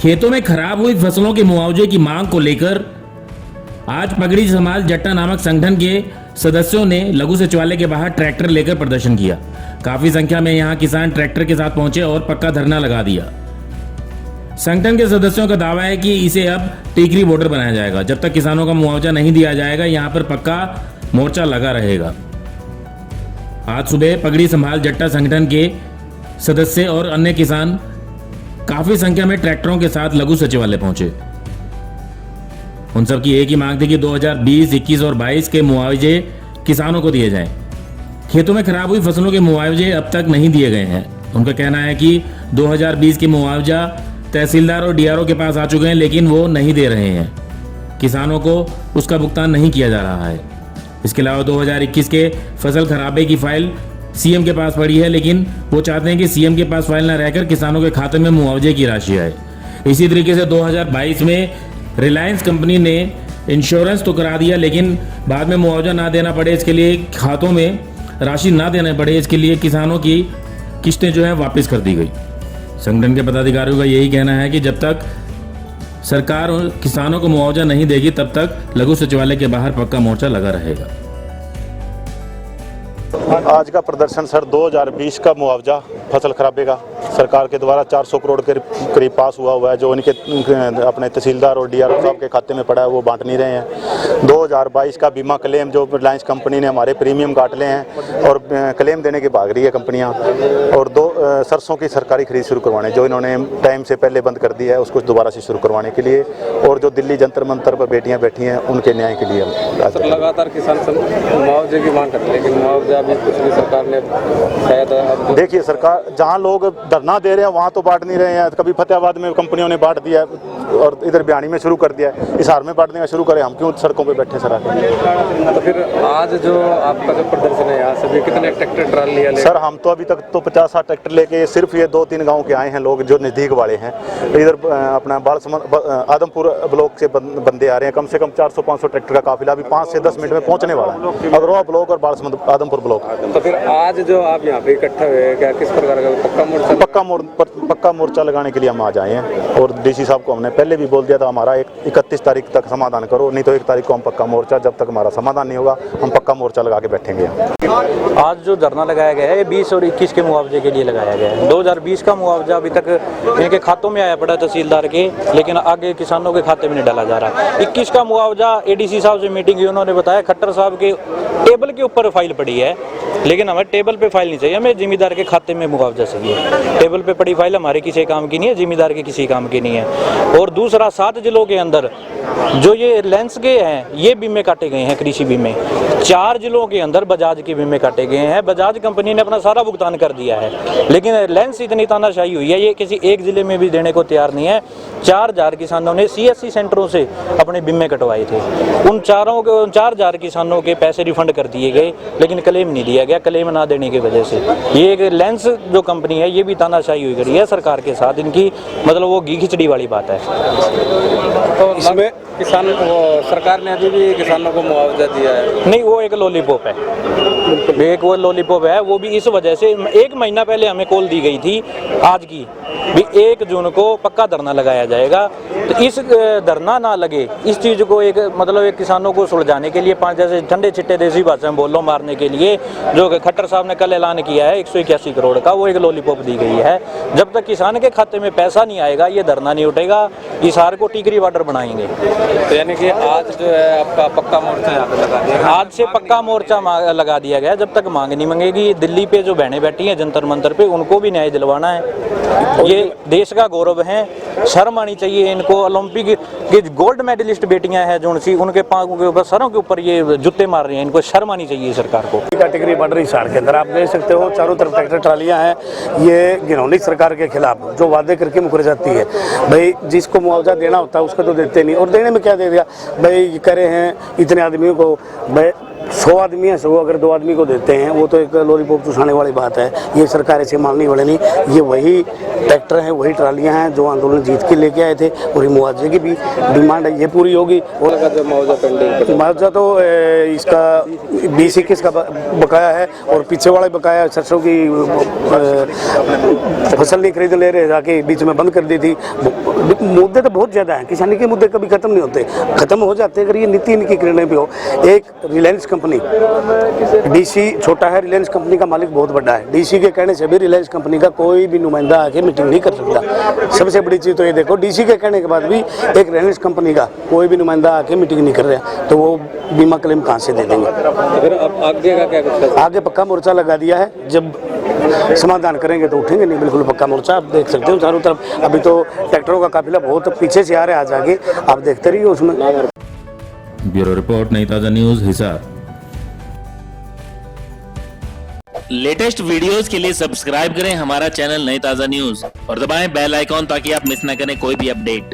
खेतों में खराब हुई फसलों के मुआवजे की मांग को लेकर आज पगड़ी समाज जट्टा नामक संगठन के सदस्यों ने लघु सचिवालय के बाहर ट्रैक्टर लेकर प्रदर्शन किया। काफी संख्या में यहां किसान ट्रैक्टर के साथ पहुंचे और पक्का धरना लगा दिया। संगठन के सदस्यों का दावा है कि इसे अब टीकरी बॉर्डर बनाया जाएगा। जब तक किसानों का मुआवजा नहीं दिया जाएगा, यहां पर पक्का मोर्चा लगा रहेगा। आज सुबह पगड़ी संभाल जट्टा संगठन के सदस्य और अन्य किसान काफी संख्या में ट्रैक्टरों के साथ लघु सचिवालय पहुंचे। उन सब की एक ही मांग थी कि 2020, 21 और 22 के मुआवजे किसानों को दिए जाएं। खेतों में खराब हुई फसलों के मुआवजे अब तक नहीं दिए गए हैं। उनका कहना है कि 2020 के मुआवजा तहसीलदार और डीआरओ के पास आ चुके हैं, लेकिन वो नहीं दे रहे हैं। किसानों को उसका भुगतान नहीं किया जा रहा है। इसके अलावा 2021 के फसल खराबे की फाइल सीएम के पास पड़ी है, लेकिन वो चाहते हैं कि सीएम के पास फाइल न रहकर किसानों के खाते में मुआवजे की राशि आए। इसी तरीके से 2022 में रिलायंस कंपनी ने इंश्योरेंस तो करा दिया, लेकिन बाद में मुआवजा ना देना पड़े, इसके लिए खातों में राशि ना देना पड़े, इसके लिए किसानों की किस्तें जो है वापस कर दी गई। संगठन के पदाधिकारियों का यही कहना है कि जब तक सरकार किसानों को मुआवजा नहीं देगी, तब तक लघु सचिवालय के बाहर पक्का मोर्चा लगा रहेगा। आज का प्रदर्शन सर 2020 का मुआवजा फसल खराबे का सरकार के द्वारा 400 करोड़ के करीब पास हुआ है, जो उनके अपने तहसीलदार और डीआरओ साहब के खाते में पड़ा है, वो बांट नहीं रहे हैं। 2022 का बीमा क्लेम जो रिलायंस कंपनी ने हमारे प्रीमियम काट ले हैं और क्लेम देने की भाग रही है कंपनियां, और सरसों की सरकारी खरीद शुरू करवाने जो इन्होंने टाइम से पहले बंद कर दिया है, उसको दोबारा से शुरू करवाने के लिए, और जो दिल्ली जंतर मंतर पर बेटियाँ बैठी हैं उनके न्याय के लिए लगातार किसान मुआवजे की मांग करते हैं, लेकिन मुआवजा भी कुछ भी सरकार ने शायद देखिए, सरकार जहाँ लोग धरना दे रहे हैं वहाँ तो बांट नहीं रहे हैं। कभी फतेहाबाद में कंपनियों ने बांट दिया है और इधर बयानी में शुरू कर दिया है, हिसार में बांटने का शुरू करें, हम क्यों सड़कों पे बैठे सर आके। तो फिर आज जो आपका जो प्रदर्शन है यहाँ से भी कितने ट्रैक्टर ट्राली लिया? सर हम तो अभी तक तो 50-60 ट्रैक्टर लेके सिर्फ ये 2-3 गाँव के आए हैं लोग जो नज़दीक वाले हैं। इधर अपना आदमपुर ब्लॉक से बंदे आ रहे हैं, कम से कम 400-500 ट्रैक्टर का काफिला अभी 5 से 10 मिनट में पहुँचने वाला है, अगरोहा ब्लॉक और आदमपुर ब्लॉक। तो फिर आज जो आप यहाँ पे इकट्ठा हुए, क्या किस प्रकार का पक्का मोर्चा लगाने के लिए हम आज आए हैं, और डीसी साहब को हमने पहले भी बोल दिया था हमारा 31 तारीख तक समाधान करो, नहीं तो 1 तारीख को हम पक्का मोर्चा, जब तक हमारा समाधान नहीं होगा हम पक्का मोर्चा लगा के बैठेंगे। आज जो धरना लगाया गया है 20 और 21 के मुआवजे के लिए लगाया गया है। 2020 का मुआवजा अभी तक इनके खातों में आया पड़ा तहसीलदार के, लेकिन आगे किसानों के खाते में नहीं डाला जा रहा। 21 का मुआवजा एडीसी साहब से मीटिंग हुई, उन्होंने बताया खट्टर साहब के टेबल के ऊपर फाइल पड़ी है, लेकिन हमें टेबल पे फाइल नहीं चाहिए, हमें जिम्मेदार के खाते में मुआवजा चाहिए। टेबल पे पड़ी फाइल हमारे किसी काम की नहीं है, जिम्मेदार के किसी काम की नहीं है। और दूसरा 7 जिलों के अंदर जो ये रिलायंस के हैं ये बीमे काटे गए हैं, कृषि बीमे। 4 जिलों के अंदर बजाज के बीमे काटे गए हैं। बजाज कंपनी ने अपना सारा भुगतान कर दिया है, लेकिन रिलायंस इतनी तानाशाही हुई है, ये किसी एक जिले में भी देने को तैयार नहीं है। 4000 किसानों ने CSC सेंटरों से अपने बीमे कटवाए थे, उन 4000 किसानों के पैसे रिफंड कर दिए गए, लेकिन क्लेम नहीं दिया गया। क्लेम ना देने की वजह से ये एक रिलायंस जो कंपनी है ये भी तानाशाही हुई करी है सरकार के साथ, इनकी मतलब वो घी खिचड़ी वाली बात है। तो इसमें किसान सरकार ने अभी भी किसानों को मुआवजा दिया है? नहीं, वो एक लॉलीपॉप है, एक वो लॉलीपॉप है। वो भी इस वजह से 1 महीना पहले हमें कॉल दी गई थी आज की भी 1 जून को पक्का धरना लगाया जाएगा। तो इस धरना ना लगे, इस चीज़ को एक मतलब एक किसानों को सुलझाने के लिए 5 जैसे ठंडे चिट्टे देसी भाषा में बोलो मारने के लिए जो खट्टर साहब ने कल ऐलान किया है 181 करोड़ का, वो एक लॉलीपॉप दी गई है। जब तक किसान के खाते में पैसा नहीं आएगा ये धरना नहीं उठेगा। हिसार को टीकरी बॉर्डर बनाएंगे। तो यानी कि आज जो है आपका पक्का मोर्चा यहाँ पे लगा दिया, आज से पक्का मोर्चा लगा दिया गया। जब तक मांग नहीं मंगेगी, दिल्ली पे जो बहनें बैठी हैं जंतर मंतर पे, उनको भी न्याय दिलवाना है। ये देश का गौरव है, शर्म आनी चाहिए इनको। ओलंपिक के गोल्ड मेडलिस्ट बेटियां हैं जो उनके पांव के ऊपर सरों के ऊपर ये जूते मार रही हैं, इनको शर्म आनी चाहिए सरकार को। कैटेगरी बॉर्डर हिसार के अंदर आप देख सकते हो चारों तरफ ट्रैक्टर ट्रालियां हैं। ये घिनौनी सरकार के खिलाफ जो वादे करके मुकर जाती है, भाई जिसको मुआवजा देना होता है उसको तो देते नहीं, और देने में क्या दे दिया भाई, करे हैं इतने आदमियों को भाई 100 आदमी है, 100 अगर 2 आदमी को देते हैं वो तो एक लॉलीपॉप चुसाने वाली बात है। ये सरकार ऐसे मानने वाले नहीं। ये वही ट्रैक्टर हैं, वही ट्रालियां हैं जो आंदोलन जीत के लेके आए थे, और मुआवजे की भी डिमांड है, ये पूरी होगी। और जो मुआवजा पेंडिंग मुआवजा तो इसका 20-21 का बकाया है, और पीछे वाला बकाया सरसों की फसल नहीं खरीद ले रहे, जाके बीच में बंद कर दी थी। मुद्दे तो बहुत ज़्यादा हैं, किसानी के मुद्दे कभी खत्म नहीं होते, खत्म हो जाते अगर ये नीति इनकी करने पे हो। एक रिलायंस कंपनी, डीसी छोटा है, रिलायंस कंपनी का मालिक बहुत बड़ा है। डीसी के कहने से भी रिलायंस कंपनी का कोई भी नुमाइंदा आके मीटिंग नहीं कर सकता। सबसे बड़ी चीज़ तो ये देखो, डीसी के कहने के बाद भी एक रिलायंस कंपनी का कोई भी नुमाइंदा आके मीटिंग नहीं कर रहा, तो वो बीमा क्लेम कहाँ से दे देंगे। फिर अब आगे का क्या कुछ आगे पक्का मोर्चा लगा दिया है, जब समाधान करेंगे तो उठेंगे, नहीं बिल्कुल पक्का मोर्चा। आप देख सकते हो चारों तरफ अभी तो ट्रैक्टरों का काफिला बहुत पीछे से आ रहा है, आज आगे आप देखते रहिए उसमें। ब्यूरो रिपोर्ट, नई ताज़ा न्यूज़, हिसार। लेटेस्ट वीडियोस के लिए सब्सक्राइब करें हमारा चैनल नई ताज़ा न्यूज़ और दबाएं बेल आइकॉन ताकि आप मिस न करें कोई भी अपडेट।